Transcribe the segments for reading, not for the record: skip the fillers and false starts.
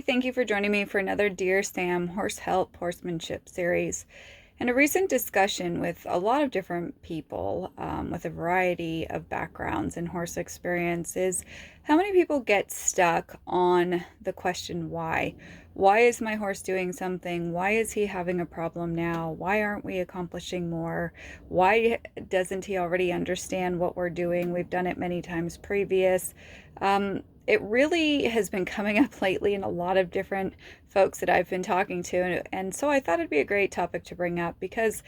thank you for joining me for another Dear Sam Help Horsemanship Series. In a recent discussion with a lot of different people with a variety of backgrounds in horse experience is how many people get stuck on the question why. Why is my horse doing something? Why is he having a problem now? Why aren't we accomplishing more? Why doesn't he already understand what we're doing? We've done it many times previous. It really has been coming up lately in a lot of different folks that I've been talking to. And so I thought it'd be a great topic to bring up because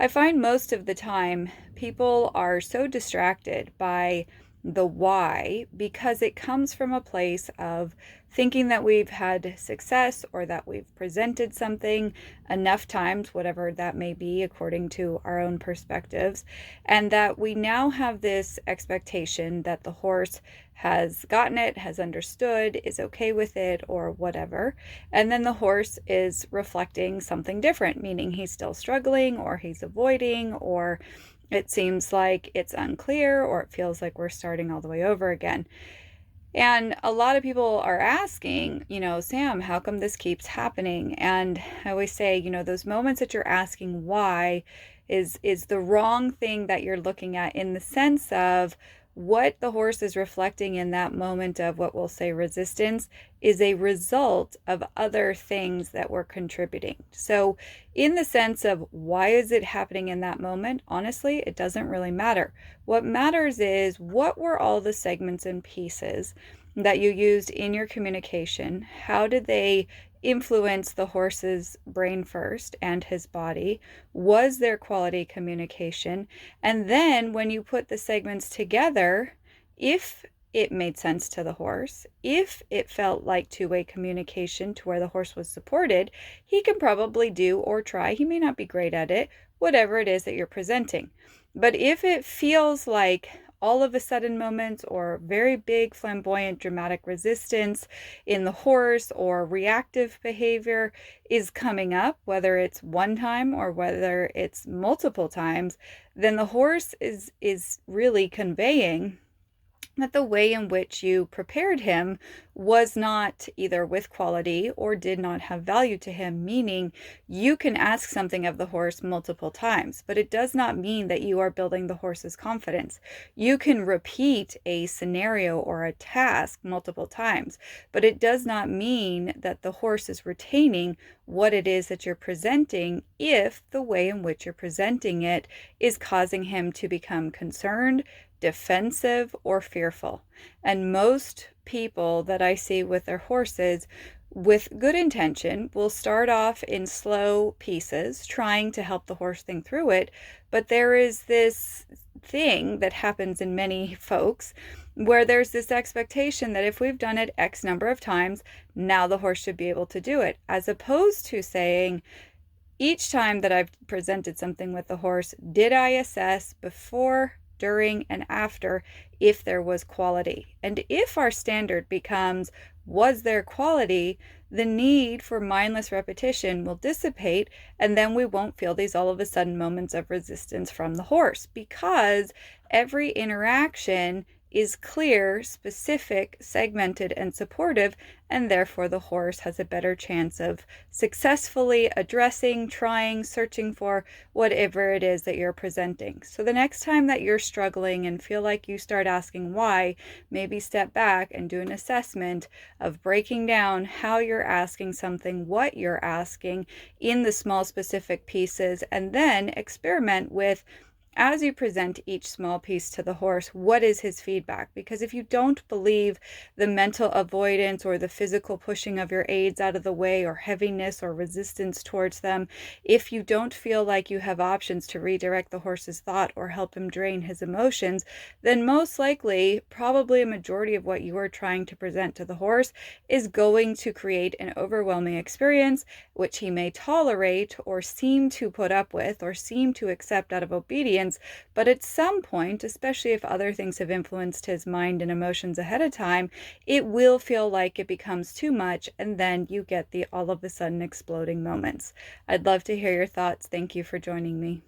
I find most of the time people are so distracted by the why because it comes from a place of thinking that we've had success or that we've presented something enough times, whatever that may be, according to our own perspectives, and that we now have this expectation that the horse has gotten it, has understood, is okay with it, or whatever. And then the horse is reflecting something different, meaning he's still struggling, or he's avoiding, or it seems like it's unclear, or it feels like we're starting all the way over again. And a lot of people are asking, Sam, how come this keeps happening? And I always say, those moments that you're asking why is the wrong thing that you're looking at, in the sense of what the horse is reflecting in that moment of what we'll say resistance is a result of other things that were contributing. So in the sense of why is it happening in that moment, honestly, it doesn't really matter. What matters is what were all the segments and pieces that you used in your communication? How did they influence the horse's brain first and his body? Was there quality communication? And then when you put the segments together, if it made sense to the horse, if it felt like two-way communication to where the horse was supported, he can probably do or try. He may not be great at it, whatever it is that you're presenting. But if it feels like all of a sudden moments or very big, flamboyant, dramatic resistance in the horse or reactive behavior is coming up, whether it's one time or whether it's multiple times, then the horse is really conveying that the way in which you prepared him was not either with quality or did not have value to him, meaning you can ask something of the horse multiple times, but it does not mean that you are building the horse's confidence. You can repeat a scenario or a task multiple times, but it does not mean that the horse is retaining what it is that you're presenting if the way in which you're presenting it is causing him to become concerned, defensive, or fearful. And most people that I see with their horses with good intention will start off in slow pieces, trying to help the horse think through it. But there is this thing that happens in many folks where there's this expectation that if we've done it X number of times, now the horse should be able to do it, as opposed to saying, each time that I've presented something with the horse, did I assess before, during, and after if there was quality? And if our standard becomes, was there quality, the need for mindless repetition will dissipate, and then we won't feel these all of a sudden moments of resistance from the horse, because every interaction is clear, specific, segmented, and supportive, and therefore the horse has a better chance of successfully addressing, trying, searching for whatever it is that you're presenting. So the next time that you're struggling and feel like you start asking why, maybe step back and do an assessment of breaking down how you're asking something, what you're asking in the small specific pieces, and then experiment with, as you present each small piece to the horse, what is his feedback? Because if you don't believe the mental avoidance or the physical pushing of your aids out of the way or heaviness or resistance towards them, if you don't feel like you have options to redirect the horse's thought or help him drain his emotions, then most likely, probably a majority of what you are trying to present to the horse is going to create an overwhelming experience, which he may tolerate or seem to put up with or seem to accept out of obedience. But at some point, especially if other things have influenced his mind and emotions ahead of time, it will feel like it becomes too much, and then you get the all of a sudden exploding moments. I'd love to hear your thoughts. Thank you for joining me.